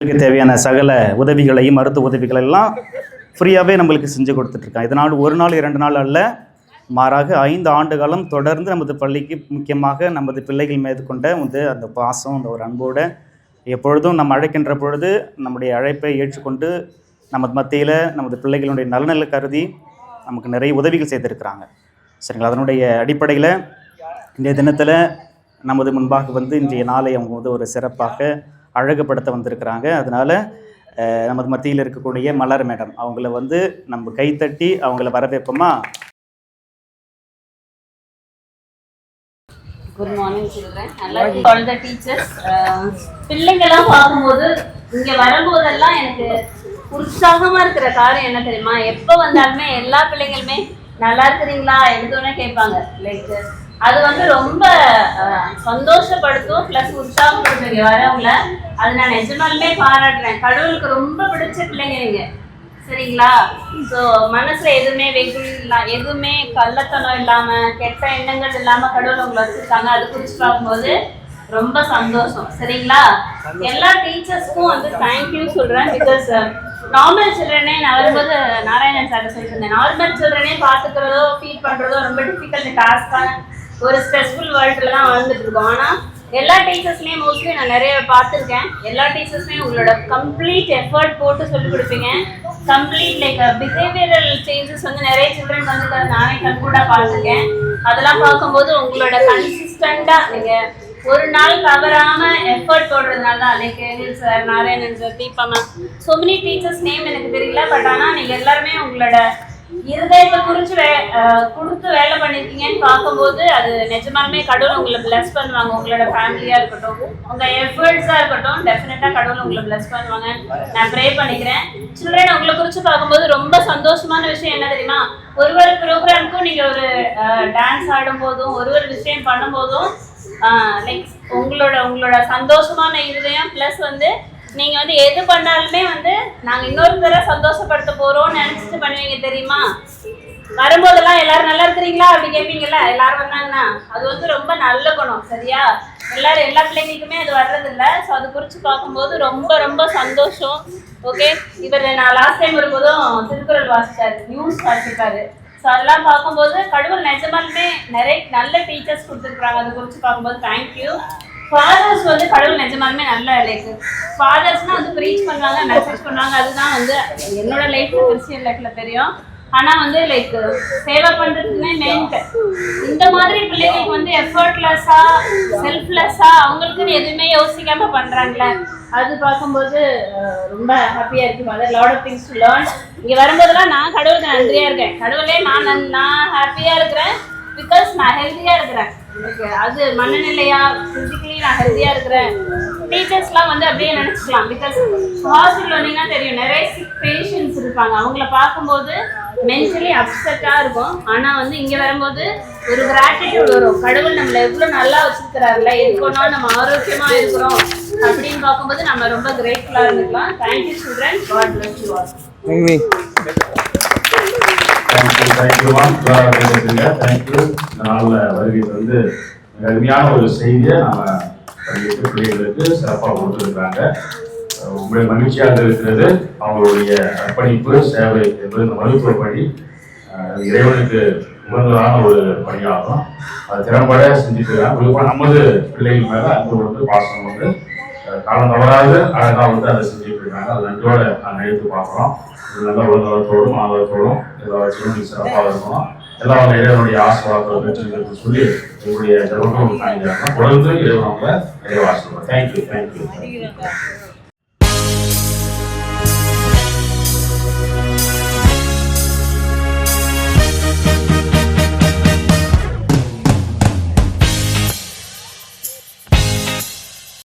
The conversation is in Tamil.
தேவையான சகல உதவிகளையும் மருத்துவ உதவிகள் எல்லாம் ஃப்ரீயாகவே நம்மளுக்கு செஞ்சு கொடுத்துட்ருக்காங்க. இதனால் ஒரு நாள் 2 நாள் அல்ல, மாறாக 5 ஆண்டு காலம் தொடர்ந்து நமது பள்ளிக்கு முக்கியமாக நமது பிள்ளைகள் மீது கொண்ட அந்த பாசம், அந்த ஒரு அன்போடு எப்பொழுதும் நம்ம அழைக்கின்ற பொழுது நம்முடைய அழைப்பை ஏற்றுக்கொண்டு நமது மத்தியில் நமது பிள்ளைகளுடைய நலனில் கருதி நமக்கு நிறைய உதவிகள் செய்திருக்கிறாங்க. சரிங்களா? அதனுடைய அடிப்படையில் இன்றைய தினத்தில் நமது முன்பாக இன்றைய நாளை அவங்க ஒரு சிறப்பாக அழகுபடுத்த வந்திருக்கிறாங்க. அதனால் நமது மத்தியில் இருக்கக்கூடிய மலர் மேடம் அவங்கள நம்ம கைத்தட்டி அவங்கள வரவேற்போமா? Good morning children. All the teachers. பிள்ளைங்களாம் பார்க்கும்போது இங்கே வரும்போதெல்லாம் எனக்கு உற்சாகமாக இருக்கிற காரியம் என்ன தெரியுமா? எப்போ வந்தாலுமே எல்லா பிள்ளைங்களுமே நல்லா இருக்கிறீங்களா எழுதுன்னு கேட்பாங்க. லைக் அது ரொம்ப சந்தோஷப்படுத்தும், ப்ளஸ் உற்சாகப்படுத்தும் இங்கே வரவங்கள. அது நான் நிஜமாலுமே பாராட்டுறேன். கடவுளுக்கு ரொம்ப பிடிச்ச பிள்ளைங்க நீங்கள், சரிங்களா? ஸோ மனசில் எதுவுமே வெகுள் எதுவுமே கள்ளத்தனம் இல்லாமல் கெட்ட எண்ணங்கள் இல்லாமல் கடவுள் உங்களை வச்சுருக்காங்க. அது குறித்து பார்க்கும்போது ரொம்ப சந்தோஷம், சரிங்களா? எல்லா டீச்சர்ஸ்க்கும் தேங்க்யூ சொல்கிறேன். பிகாஸ் நார்மல் சில்ட்ரனே நான் வரும்போது நாராயணன் சார் சொல்லியிருந்தேன், நார்மல் சில்ட்ரனே பார்த்துக்கிறதோ ஃபீல் பண்ணுறதோ ரொம்ப டிஃபிகல்ட் டாஸ்க்கான ஒரு ஸ்ட்ரெஸ்ஃபுல் வேர்ல்டில் தான் வாழ்ந்துட்டு இருக்கோம். ஆனால் எல்லா டீச்சர்ஸ்லேயும் மோஸ்ட்லி நான் நிறைய பார்த்துருக்கேன். எல்லா டீச்சர்ஸுமே உங்களோட கம்ப்ளீட் எஃபர்ட் போட்டு சொல்லிக் கொடுப்பீங்க. கம்ப்ளீட் லைக் பிஹேவியரல் சேஞ்சஸ் நிறைய சில்ட்ரன் நானே கண்கூட பார்த்துருக்கேன். அதெல்லாம் பார்க்கும்போது உங்களோட கன்சிஸ்டண்டாக நீங்கள் ஒரு நாள் தவறாமல் எஃபர்ட் போடுறதுனால தான் like Ezhil sir, Narayanan sir, Deepa ma'am, so many teachers name எனக்கு தெரியல. பட் ஆனால் நீங்கள் எல்லாருமே உங்களோட இருதயத்தை குறித்து கொடுத்து வேலை பண்ணியிருக்கீங்கன்னு பார்க்கும்போது அது நிஜமாலுமே கடவுள் உங்களை பிளஸ் பண்ணுவாங்க. உங்களோட ஃபேமிலியாக இருக்கட்டும், உங்கள் எஃபர்ட்ஸாக இருக்கட்டும், டெஃபினட்டாக கடவுள் உங்களை பிளஸ் பண்ணுவாங்க. நான் ப்ரே பண்ணிக்கிறேன். சில்ட்ரன் உங்களை குறித்து பார்க்கும்போது ரொம்ப சந்தோஷமான விஷயம் என்ன தெரியுமா? ஒரு ப்ரோக்ராமுக்கும் நீங்கள் ஒரு டான்ஸ் ஆடும்போதும் ஒரு விஷயம் பண்ணும்போதும் லைக் உங்களோட சந்தோஷமான இருதயம் ப்ளஸ் நீங்கள் எது பண்ணாலுமே நாங்கள் இன்னொருத்தர சந்தோஷப்படுத்த போகிறோம்னு நினச்சிட்டு பண்ணுவீங்க தெரியுமா? வரும்போதெல்லாம் எல்லாரும் நல்லா இருக்கிறீங்களா அப்படி கேட்பீங்கல்ல. எல்லாரும் வந்தாங்கன்னா அது ரொம்ப நல்ல குணம், சரியா? எல்லா பிள்ளைங்களுக்குமே அது வர்றதில்லை. ஸோ அது குறித்து பார்க்கும்போது ரொம்ப ரொம்ப சந்தோஷம். ஓகே, நான் லாஸ்ட் டைம் வரும்போதும் திருக்குறள் வாசித்தார், நியூஸ் வாசிப்பார். ஸோ அதெல்லாம் பார்க்கும்போது கடவுள் நிஜமாலுமே நிறைய நல்ல டீச்சர்ஸ் கொடுத்துருக்குறாங்க. அதை குறித்து பார்க்கும்போது தேங்க்யூ. ஃபாதர்ஸ் கடவுள் நிஜமாலுமே நல்ல லைக் ஃபாதர்ஸ்னால் ப்ரீச் பண்ணுவாங்க, மெசேஜ் பண்ணுவாங்க. அதுதான் என்னோட லைஃப்பில் கிறிஸ்டியன் லைஃப்பில் தெரியும். ஆனால் லைக் சேவை பண்ணுறதுக்குன்னே மெயின்ட்டு இந்த மாதிரி பிள்ளைங்களுக்கு எஃபர்ட்லெஸ்ஸாக செல்ஃப்லெஸ்ஸாக அவங்களுக்குன்னு எதுவுமே யோசிக்காமல் பண்ணுறாங்களே, அது பார்க்கும்போது ரொம்ப ஹாப்பியாக இருக்குது. Father lot of things to learn. இங்கே வரும்போதெல்லாம் நான் கடவுளுக்கு நன்றியாக இருக்கேன். கடவுளே நான் ஹாப்பியாக இருக்கிறேன் பிகாஸ் நான் ஹெல்த்தியாக இருக்கிறேன். எனக்கு அது மனநிலையா ஃபிசிக்கலி நான் ஹெல்த்தியாக இருக்கிறேன். டீச்சர்ஸ்லாம் அப்படியே நினச்சிக்கலாம். பிகாஸ் ஹாஸ்பிட்டல் வந்தீங்கன்னா தெரியும், நிறைய சிக் பேஷண்ட்ஸ் இருப்பாங்க. அவங்கள பார்க்கும்போது மென்டலி அப்செட்டாக இருக்கும். ஆனால் இங்கே வரும்போது ஒரு கிராட்டிடியூட் வரும். கடவுள் நம்மளை எவ்வளோ நல்லா வச்சுருக்கிறாருல, எதுக்கொன்னா நம்ம ஆரோக்கியமாக இருக்கிறோம் அப்படின்னு பார்க்கும்போது நம்ம ரொம்ப கிரேட்ஃபுல்லாக இருந்துக்கலாம். Thank you children. God bless you all. Thank you. நாளில் வருகிறது அருமையான ஒரு செய்தியை நாம பிள்ளைகளுக்கு சிறப்பாக கொடுத்துருக்காங்க. உங்களுடைய மகிழ்ச்சியாக இருக்கிறது அவங்களுடைய அர்ப்பணிப்பு சேவை என்பது இந்த மருத்துவ பணி இறைவனுக்கு உகந்ததான ஒரு பணியாகும். அது திறம்பட செஞ்சுக்கிறாங்க. குறிப்பாக நமது பிள்ளைகள் மேலே அன்பு பாசம் காலம் தவறாது அழகாக அதை செஞ்சுட்டு இருக்காங்க. அது நன்றோட நாங்கள் எடுத்து பார்க்குறோம். நல்ல உலகத்தோடும் மாணவத்தோடும் எல்லாவற்றையும் சிறப்பாக இருக்கணும். எல்லாம் இறைவனுடைய ஆசீர்வாதத்தை பெற்று சொல்லி எங்களுடைய தொடர்ந்து இறைவன் அவங்களை நிறைய ஆசீர்வாதம். தேங்க்யூ.